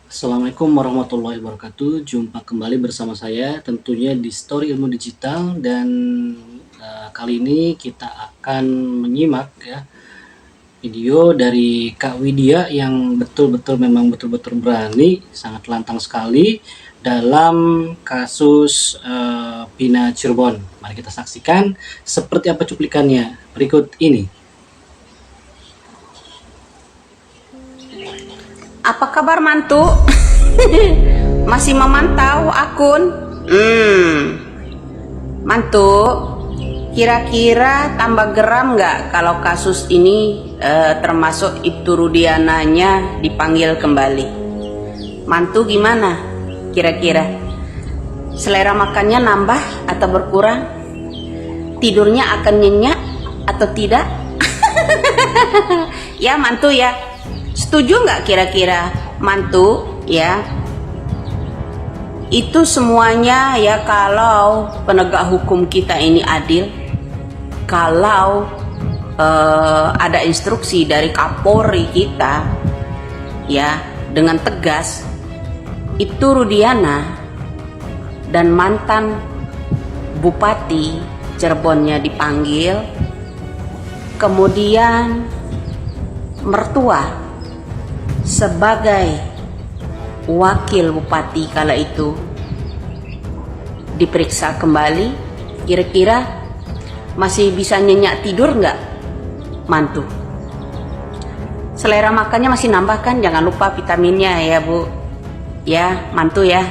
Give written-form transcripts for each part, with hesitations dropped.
Assalamualaikum warahmatullahi wabarakatuh. Jumpa kembali bersama saya tentunya di Story Ilmu Digital dan kali ini kita akan menyimak ya video dari Kak Widya yang betul-betul berani, sangat lantang sekali dalam kasus Pina Cirebon. Mari kita saksikan seperti apa cuplikannya berikut ini. Apa kabar mantu? Masih memantau akun? Mantu, kira-kira tambah geram nggak kalau kasus ini termasuk Ibtu Rudiananya dipanggil kembali? Mantu gimana? Kira-kira selera makannya nambah atau berkurang? Tidurnya akan nyenyak atau tidak? Ya mantu ya. Setuju nggak kira-kira mantu ya? Itu semuanya ya kalau penegak hukum kita ini adil, kalau ada instruksi dari Kapolri kita ya dengan tegas, Ibtu Rudiana dan mantan Bupati Cirebonnya dipanggil, kemudian mertua sebagai wakil bupati kala itu diperiksa kembali, kira-kira masih bisa nyenyak tidur nggak mantu? Selera makannya masih nambah kan? Jangan lupa vitaminnya ya bu, ya mantu ya.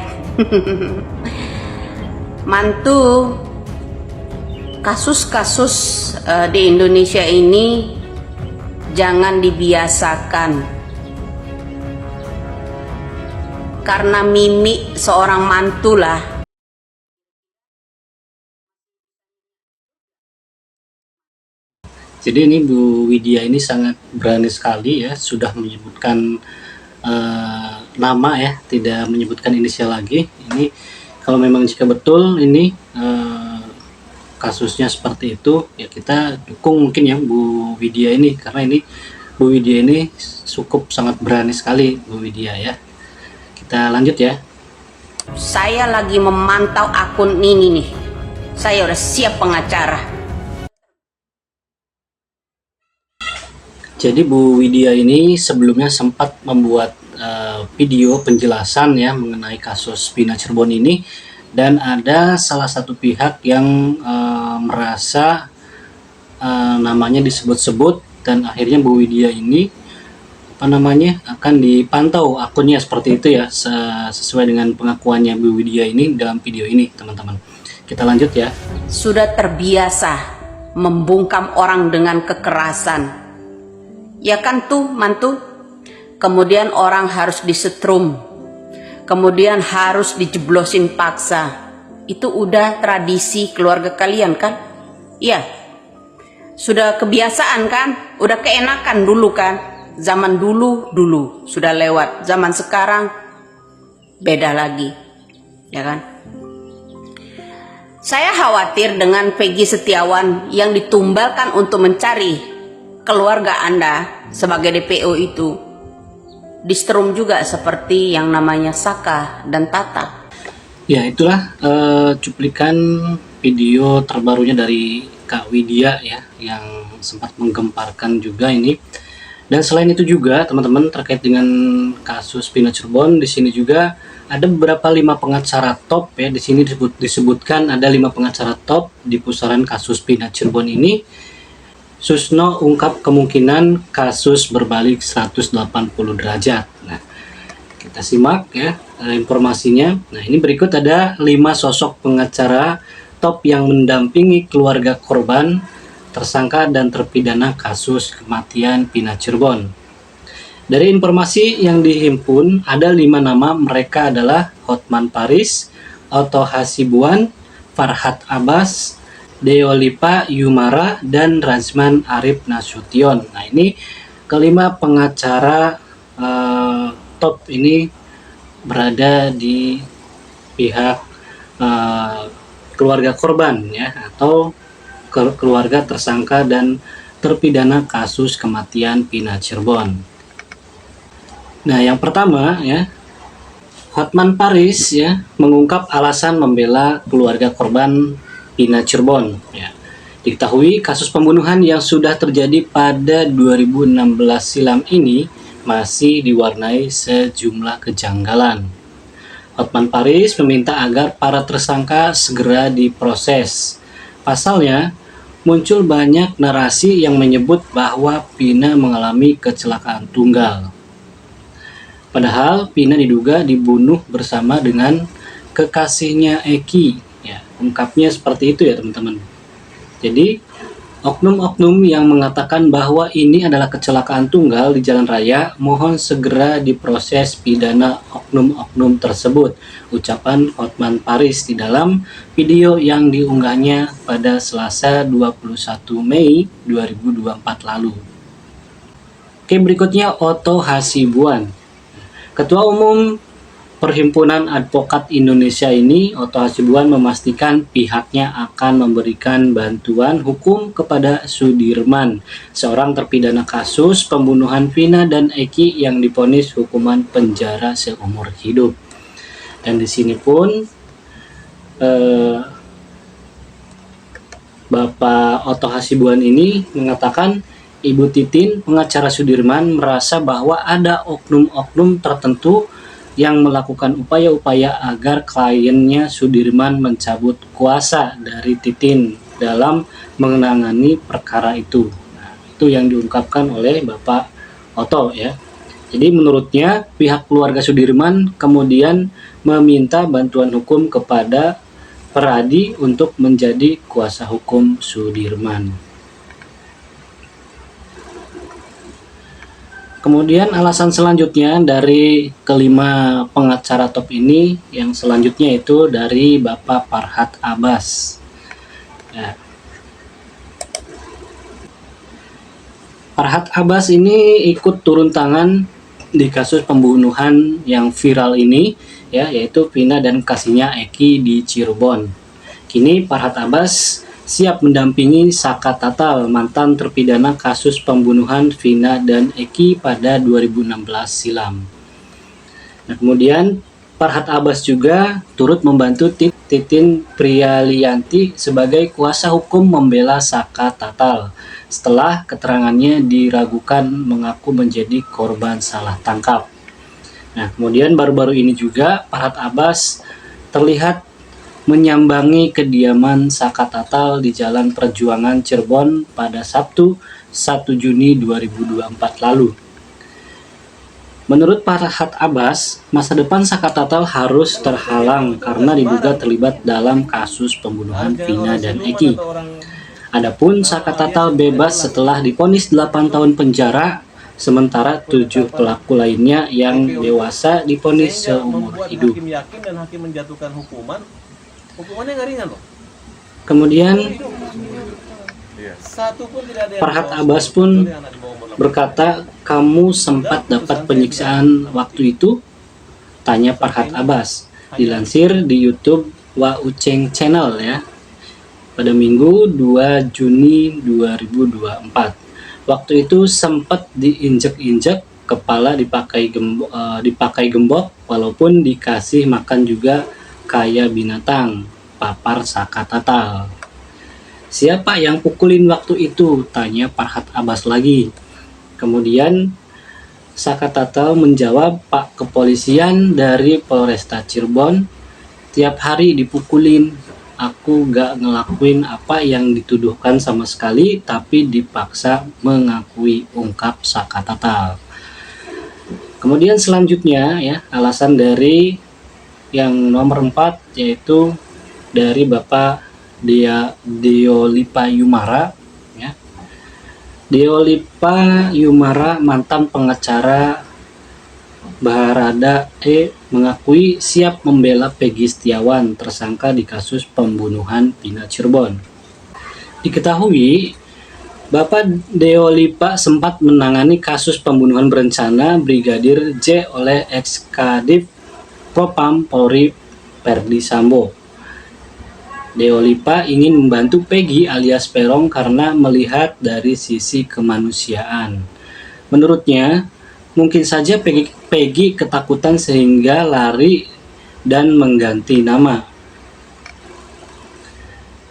Mantu, kasus-kasus di Indonesia ini jangan dibiasakan karena mimik seorang mantu lah. Jadi ini Bu Widya ini sangat berani sekali ya, sudah menyebutkan nama ya, tidak menyebutkan inisial lagi. Ini kalau memang jika betul ini kasusnya seperti itu, ya kita dukung mungkin ya Bu Widya ini, karena ini Bu Widya ini cukup sangat berani sekali Bu Widya ya. Kita lanjut ya. Saya lagi memantau akun ini nih. Saya udah siap pengacara. Jadi Bu Widya ini sebelumnya sempat membuat video penjelasan ya mengenai kasus Pina Cirebon ini, dan ada salah satu pihak yang merasa namanya disebut-sebut, dan akhirnya Bu Widya ini akan dipantau akunnya seperti itu ya, sesuai dengan pengakuannya Bu Widya ini dalam video ini teman-teman. Kita lanjut ya. Sudah terbiasa membungkam orang dengan kekerasan, ya kan tuh mantu? Kemudian orang harus disetrum, kemudian harus dijeblosin paksa. Itu udah tradisi keluarga kalian kan? Iya, sudah kebiasaan kan? Udah keenakan dulu kan? Zaman dulu sudah lewat, zaman sekarang beda lagi, ya kan? Saya khawatir dengan Peggy Setiawan yang ditumbalkan untuk mencari keluarga Anda sebagai DPO itu disetrum juga seperti yang namanya Saka dan Tata. Ya, itulah cuplikan video terbarunya dari Kak Widya ya, yang sempat menggemparkan juga ini. Dan selain itu juga teman-teman, terkait dengan kasus Pina Cirebon, di sini juga ada beberapa 5 pengacara top ya. Di sini disebutkan ada 5 pengacara top di pusaran kasus Pina Cirebon ini. Susno ungkap kemungkinan kasus berbalik 180 derajat. Nah, kita simak ya informasinya. Nah, ini berikut ada 5 sosok pengacara top yang mendampingi keluarga korban, tersangka dan terpidana kasus kematian Pina Cirebon. Dari informasi yang dihimpun, ada 5 nama. Mereka adalah Hotman Paris, Otto Hasibuan, Farhad Abbas, Deolipa Yumara, dan Razman Arif Nasution. Nah, ini kelima pengacara top ini berada di pihak keluarga korban ya, atau keluarga tersangka dan terpidana kasus kematian Pina Cirebon. Nah, yang pertama ya, Hotman Paris ya mengungkap alasan membela keluarga korban Pina Cirebon. Ya. Diketahui kasus pembunuhan yang sudah terjadi pada 2016 silam ini masih diwarnai sejumlah kejanggalan. Hotman Paris meminta agar para tersangka segera diproses. Pasalnya, muncul banyak narasi yang menyebut bahwa Pina mengalami kecelakaan tunggal. Padahal Pina diduga dibunuh bersama dengan kekasihnya Eki. Ya, ungkapnya seperti itu ya teman-teman. Jadi oknum-oknum yang mengatakan bahwa ini adalah kecelakaan tunggal di jalan raya, mohon segera diproses pidana oknum-oknum tersebut. Ucapan Hotman Paris di dalam video yang diunggahnya pada Selasa 21 Mei 2024 lalu. Oke, berikutnya Otto Hasibuan. Ketua Umum Perhimpunan Advokat Indonesia ini, Otto Hasibuan, memastikan pihaknya akan memberikan bantuan hukum kepada Sudirman, seorang terpidana kasus pembunuhan Vina dan Eki yang divonis hukuman penjara seumur hidup. Dan di sini pun Bapak Otto Hasibuan ini mengatakan Ibu Titin, pengacara Sudirman, merasa bahwa ada oknum-oknum tertentu yang melakukan upaya-upaya agar kliennya Sudirman mencabut kuasa dari Titin dalam menangani perkara itu. Nah, itu yang diungkapkan oleh Bapak Otto ya. Jadi menurutnya pihak keluarga Sudirman kemudian meminta bantuan hukum kepada Peradi untuk menjadi kuasa hukum Sudirman. Kemudian alasan selanjutnya dari kelima pengacara top ini, yang selanjutnya itu dari Bapak Farhad Abbas. Ya. Farhad Abbas ini ikut turun tangan di kasus pembunuhan yang viral ini, ya, yaitu Vina dan kasihnya Eki di Cirebon. Kini Farhad Abbas siap mendampingi Saka Tatal, mantan terpidana kasus pembunuhan Vina dan Eki pada 2016 silam. Nah, kemudian Farhad Abbas juga turut membantu Titin Prialianti sebagai kuasa hukum membela Saka Tatal setelah keterangannya diragukan mengaku menjadi korban salah tangkap. Nah, kemudian baru-baru ini juga Farhad Abbas terlihat menyambangi kediaman Saka Tatal di Jalan Perjuangan Cirebon pada Sabtu 1 Juni 2024 lalu. Menurut Farhad Abbas, masa depan Saka Tatal harus terhalang karena diduga terlibat dalam kasus pembunuhan Vina dan Eki. Adapun Saka Tatal bebas setelah divonis 8 tahun penjara, sementara 7 pelaku lainnya yang dewasa divonis seumur hidup. Hakim yakin dan hakim menjatuhkan hukumannya nggak ringan loh. Kemudian Farhad Abbas pun berkata, kamu sempat dapat penyiksaan waktu itu? Tanya Farhad Abbas. Dilansir di YouTube Wa Uceng Channel ya. Pada Minggu 2 Juni 2024. Waktu itu sempat diinjek-injek, kepala dipakai gembok, walaupun dikasih makan juga kayak binatang, papar Saka Tatal. Siapa yang pukulin waktu itu? Tanya Farhad Abbas lagi. Kemudian Saka Tatal menjawab, Pak kepolisian dari Polresta Cirebon, tiap hari dipukulin. Aku gak ngelakuin apa yang dituduhkan sama sekali, tapi dipaksa mengakui, ungkap Saka Tatal. Kemudian selanjutnya ya, alasan dari yang nomor 4 yaitu dari Bapak Deolipa Yumara ya. Deolipa Yumara, mantan pengacara Barada E, mengakui siap membela Peggy Setiawan, tersangka di kasus pembunuhan Vina Cirebon. Diketahui Bapak Deolipa sempat menangani kasus pembunuhan berencana Brigadir J oleh ex-Kadif Propam Polri Perdi Sambo. Deolipa ingin membantu Peggy alias Peron karena melihat dari sisi kemanusiaan. Menurutnya, Mungkin saja Peggy ketakutan sehingga lari dan mengganti nama.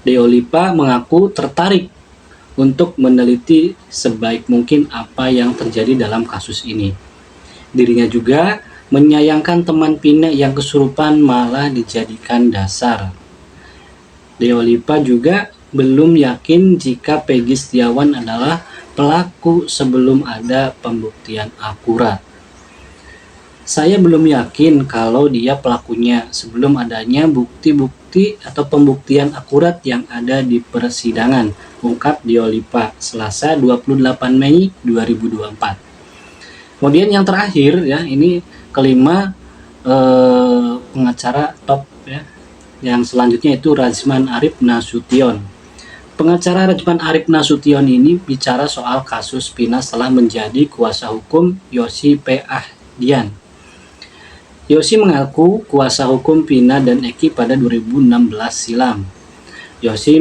Deolipa mengaku tertarik untuk meneliti sebaik mungkin apa yang terjadi dalam kasus ini. Dirinya juga menyayangkan teman Pina yang kesurupan malah dijadikan dasar. Deolipa juga belum yakin jika Peggy Setiawan adalah pelaku sebelum ada pembuktian akurat. Saya belum yakin kalau dia pelakunya sebelum adanya bukti-bukti atau pembuktian akurat yang ada di persidangan, ungkap Deolipa Selasa 28 Mei 2024. Kemudian yang terakhir ya, ini kelima, pengacara top ya. Yang selanjutnya itu Rajman Arif Nasution. Pengacara Rajman Arif Nasution ini bicara soal kasus Pina setelah menjadi kuasa hukum Yosi P. Ahdian. Yosi mengaku kuasa hukum Pina dan Eki pada 2016 silam. Yosi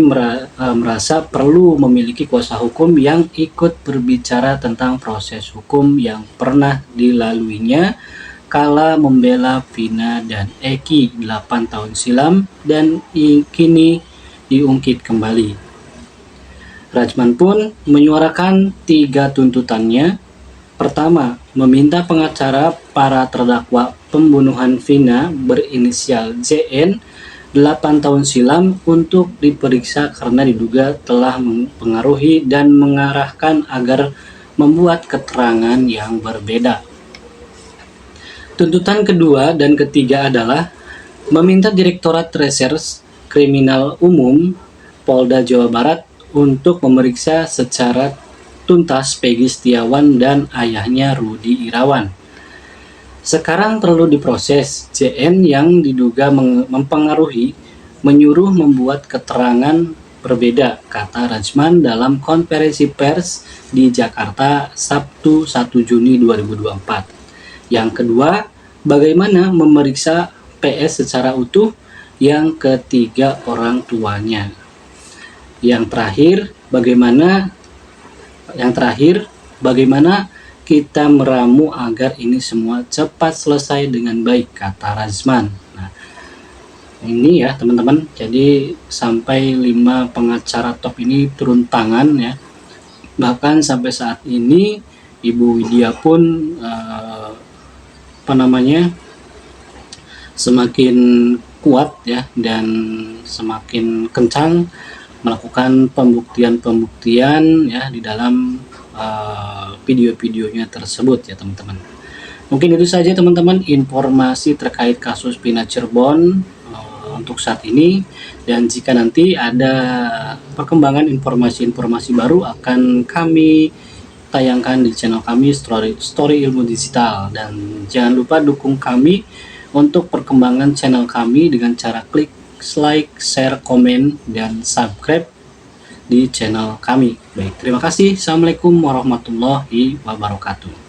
merasa perlu memiliki kuasa hukum yang ikut berbicara tentang proses hukum yang pernah dilaluinya kala membela Pina dan Eki 8 tahun silam dan kini diungkit kembali. Rajman pun menyuarakan 3 tuntutannya. Pertama, meminta pengacara para terdakwa pembunuhan Vina berinisial JN 8 tahun silam untuk diperiksa karena diduga telah mempengaruhi dan mengarahkan agar membuat keterangan yang berbeda. Tuntutan kedua dan ketiga adalah meminta Direktorat Reserse Kriminal Umum Polda Jawa Barat untuk memeriksa secara tuntas Peggy Setiawan dan ayahnya Rudi Irawan. Sekarang perlu diproses. JN yang diduga mempengaruhi menyuruh membuat keterangan berbeda, kata Rajman dalam konferensi pers di Jakarta Sabtu 1 Juni 2024. Yang kedua, bagaimana memeriksa PS secara utuh. Yang ketiga, orang tuanya. Yang terakhir, bagaimana kita meramu agar ini semua cepat selesai dengan baik, kata Rajman. Nah, ini ya teman-teman, jadi sampai 5 pengacara top ini turun tangan ya. Bahkan sampai saat ini Ibu Widya pun semakin kuat ya dan semakin kencang melakukan pembuktian ya di dalam video-videonya tersebut ya teman-teman. Mungkin itu saja teman-teman informasi terkait kasus Pina Cirebon untuk saat ini, dan jika nanti ada perkembangan informasi-informasi baru akan kami tayangkan di channel kami Story Ilmu Digital. Dan jangan lupa dukung kami untuk perkembangan channel kami dengan cara klik like, share, komen, dan subscribe di channel kami. Baik, terima kasih. Assalamualaikum warahmatullahi wabarakatuh.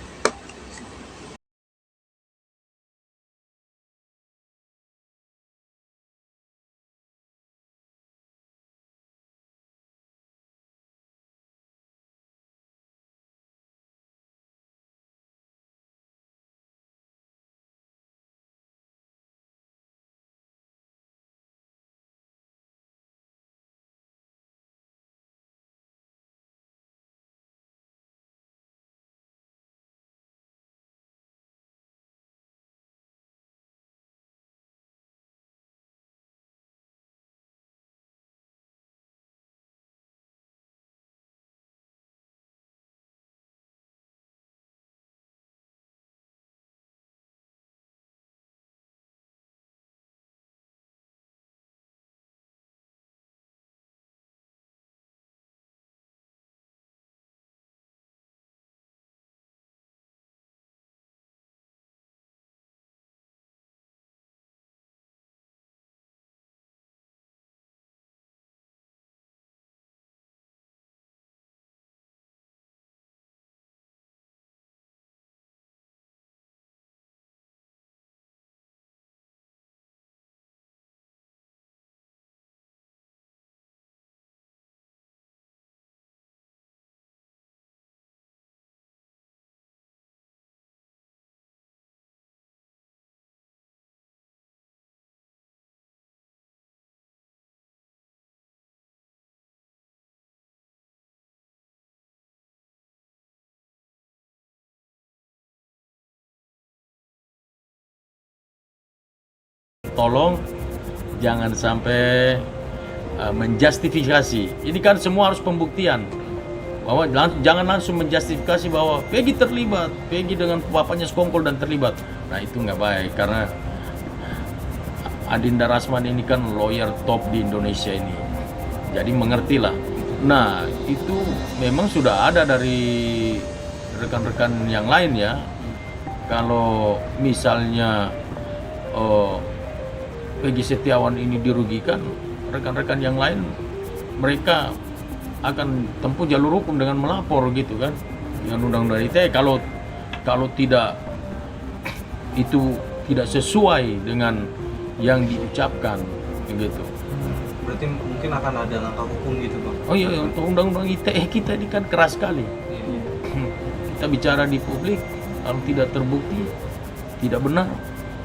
tolong jangan sampai menjustifikasi. Ini kan semua harus pembuktian. Bahwa jangan langsung menjustifikasi bahwa Peggy terlibat, Peggy dengan bapaknya sekongkol dan terlibat. Nah itu nggak baik, karena Adinda Rasman ini kan lawyer top di Indonesia ini, jadi mengertilah. Nah itu memang sudah ada dari rekan-rekan yang lain ya. Kalau misalnya Peggy Setiawan ini dirugikan, rekan-rekan yang lain mereka akan tempuh jalur hukum dengan melapor gitu kan, dengan undang-undang ITE kalau tidak itu tidak sesuai dengan yang diucapkan begitu. Berarti mungkin akan ada langkah hukum gitu Bang? Oh iya, untuk undang-undang ITE kita ini kan keras sekali. Kita bicara di publik, kalau tidak terbukti tidak benar,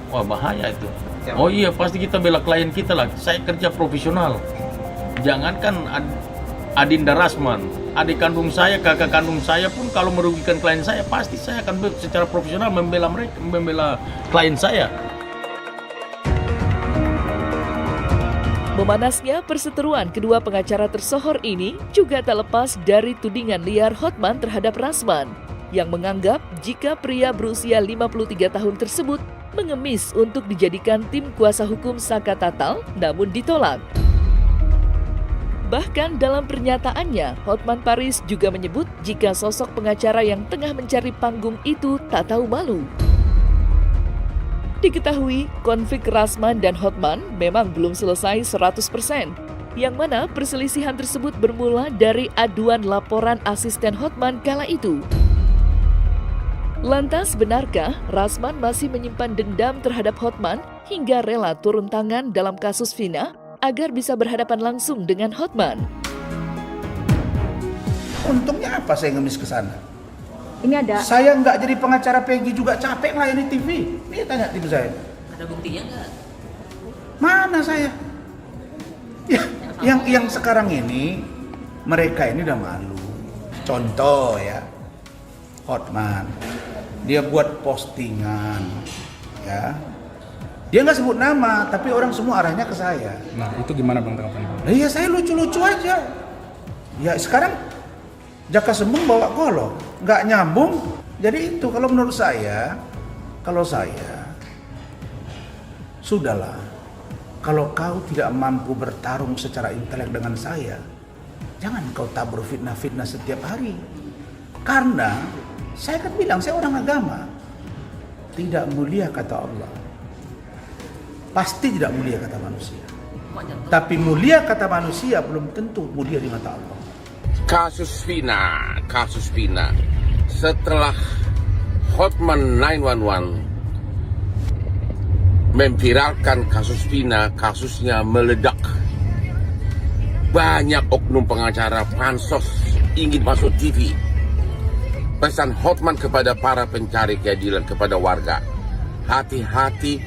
wah bahaya itu. Oh iya, pasti kita bela klien kita lah. Saya kerja profesional. Jangankan Adinda Rasman, adik kandung saya, kakak kandung saya pun kalau merugikan klien saya, pasti saya akan secara profesional membela mereka, membela klien saya. Memanasnya perseteruan kedua pengacara tersohor ini juga tak lepas dari tudingan liar Hotman terhadap Rasman, yang menganggap jika pria berusia 53 tahun tersebut mengemis untuk dijadikan tim kuasa hukum Saka Tatal, namun ditolak. Bahkan dalam pernyataannya, Hotman Paris juga menyebut jika sosok pengacara yang tengah mencari panggung itu tak tahu malu. Diketahui, konflik Rasman dan Hotman memang belum selesai 100%, yang mana perselisihan tersebut bermula dari aduan laporan asisten Hotman kala itu. Lantas benarkah Rasman masih menyimpan dendam terhadap Hotman hingga rela turun tangan dalam kasus Vina agar bisa berhadapan langsung dengan Hotman? Untungnya apa saya ngemis ke sana? Ini ada. Saya nggak jadi pengacara Peggy juga capek ngelayani TV. Ini tanya TV saya. Ada buktinya nggak? Mana saya? Ya, yang sekarang ini mereka ini udah malu. Contoh ya, Hotman, dia buat postingan, ya. Dia nggak sebut nama, tapi orang semua arahnya ke saya. Nah, itu gimana Bang tanggapannya? Ya saya lucu-lucu aja. Ya sekarang Jaka Sembung bawa golok, nggak nyambung. Jadi itu kalau menurut saya, sudahlah. Kalau kau tidak mampu bertarung secara intelek dengan saya, jangan kau tabur fitnah-fitnah setiap hari. Karena saya kan bilang saya orang agama, tidak mulia kata Allah. Pasti tidak mulia kata manusia. Tapi mulia kata manusia belum tentu mulia di mata Allah. Kasus Vina. Setelah Hotman 911 memviralkan kasus Vina, kasusnya meledak. Banyak oknum pengacara pansos ingin masuk TV. Pesan Hotman kepada para pencari keadilan, kepada warga, hati-hati,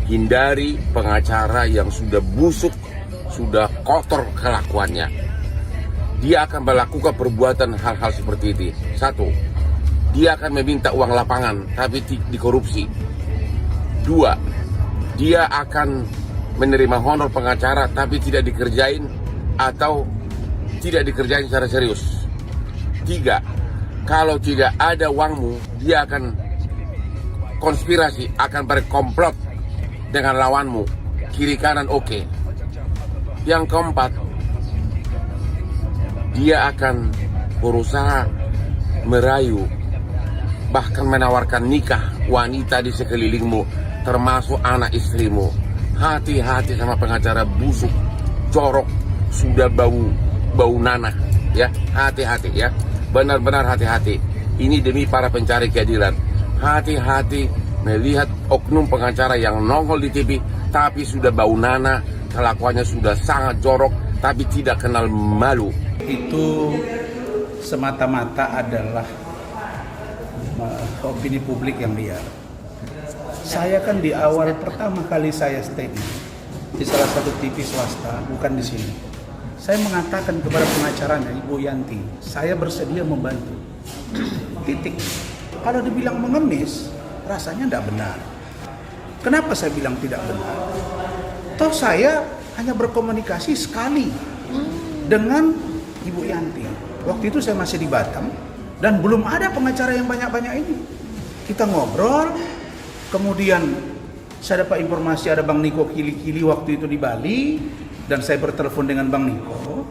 hindari pengacara yang sudah busuk, sudah kotor kelakuannya. Dia akan melakukan perbuatan hal-hal seperti ini. 1, dia akan meminta uang lapangan tapi dikorupsi. 2, dia akan menerima honor pengacara tapi tidak dikerjain atau tidak dikerjain secara serius. 3, kalau tidak ada uangmu, dia akan konspirasi, akan berkomplot dengan lawanmu, kiri kanan oke. Yang keempat, dia akan berusaha merayu, bahkan menawarkan nikah wanita di sekelilingmu, termasuk anak istrimu. Hati-hati sama pengacara busuk, corok, sudah bau nanah, ya. Hati-hati ya, benar-benar hati-hati. Ini demi para pencari keadilan. Hati-hati melihat oknum pengacara yang nongol di TV tapi sudah bau nanah, kelakuannya sudah sangat jorok tapi tidak kenal malu. Itu semata-mata adalah opini publik yang liar. Saya kan di awal pertama kali saya statement di salah satu TV swasta, bukan di sini. Saya mengatakan kepada pengacaranya, Ibu Yanti, saya bersedia membantu. Titik. Kalau dibilang mengemis, rasanya tidak benar. Kenapa saya bilang tidak benar? Toh saya hanya berkomunikasi sekali dengan Ibu Yanti. Waktu itu saya masih di Batam dan belum ada pengacara yang banyak-banyak ini. Kita ngobrol, kemudian saya dapat informasi ada Bang Niko Kili-Kili waktu itu di Bali dan saya bertelepon dengan Bang Niko.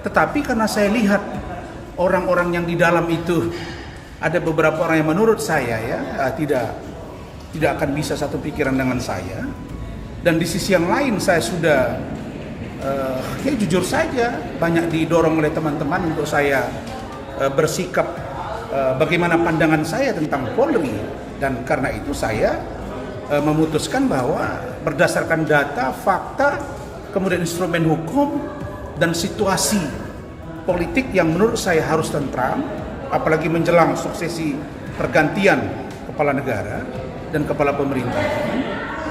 Tetapi karena saya lihat orang-orang yang di dalam itu ada beberapa orang yang menurut saya tidak akan bisa satu pikiran dengan saya. Dan di sisi yang lain saya sudah jujur saja banyak didorong oleh teman-teman untuk saya bersikap bagaimana pandangan saya tentang Polri. Dan karena itu saya memutuskan bahwa berdasarkan data, fakta, kemudian instrumen hukum dan situasi politik yang menurut saya harus tentram, apalagi menjelang suksesi pergantian kepala negara dan kepala pemerintahan,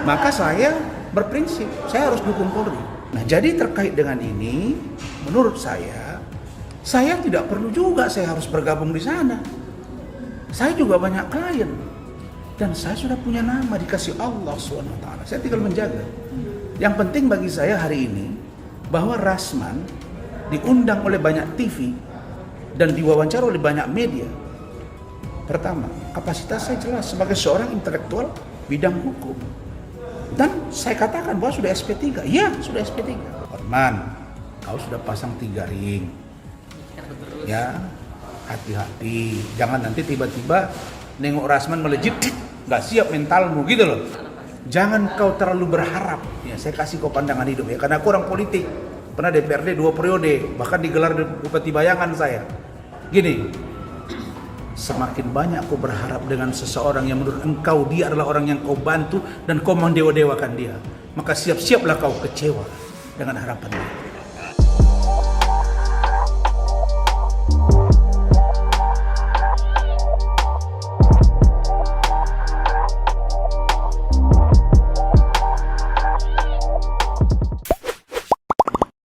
maka saya berprinsip saya harus dukung Polri. Nah, jadi terkait dengan ini, menurut saya tidak perlu juga saya harus bergabung di sana. Saya juga banyak klien dan saya sudah punya nama dikasih Allah SWT. Saya tinggal menjaga. Yang penting bagi saya hari ini bahwa Rasman diundang oleh banyak TV dan diwawancara oleh banyak media. Pertama, kapasitas saya jelas sebagai seorang intelektual bidang hukum. Dan saya katakan bahwa sudah SP3. Ya, sudah SP3. Hotman, kau sudah pasang 3 ring. Ya, hati-hati. Jangan nanti tiba-tiba nengok Rasman melejit, nggak siap mentalmu gitu loh. Jangan kau terlalu berharap. Ya, saya kasih kau pandangan hidup ya. Karena aku orang politik. Pernah DPRD 2 periode. Bahkan digelar Bupati Bayangan saya. Gini. Semakin banyak kau berharap dengan seseorang yang menurut engkau dia adalah orang yang kau bantu dan kau mendewa-dewakan dia, maka siap-siaplah kau kecewa dengan harapan dia.